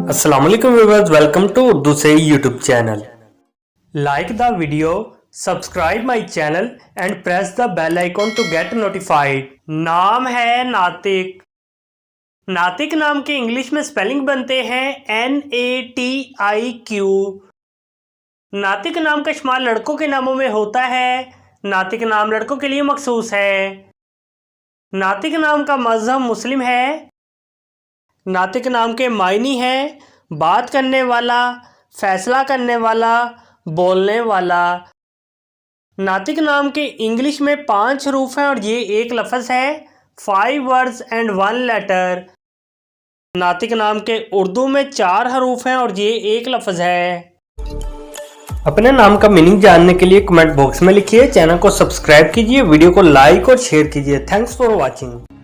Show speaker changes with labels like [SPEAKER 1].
[SPEAKER 1] Assalamualaikum viewers, welcome to Urdusy YouTube channel. Like the video, subscribe my channel and press the bell icon to get notified. नाम है नातिक। नातिक नाम के English में spelling बनते हैं NATIQ। नातिक नाम का इस्तेमाल लड़कों के नामों में होता है। नातिक नाम लड़कों के लिए मखसूस है। नातिक नाम का मज़हब मुस्लिम है। नातिक नाम के मायने हैं बात करने वाला, फैसला करने वाला, बोलने वाला। नातिक नाम के इंग्लिश में 5 हरूफ हैं और ये एक लफ्ज़ है। 5 words and 1 letter। नातिक नाम के उर्दू में 4 हरूफ हैं और ये एक लफ्ज़ है। अपने नाम का मीनिंग जानने के लिए कमेंट बॉक्स में लिखिए। चैनल को सब्सक्राइब कीजिए, वीडियो को लाइक और शेयर कीजिए। Thanks for watching.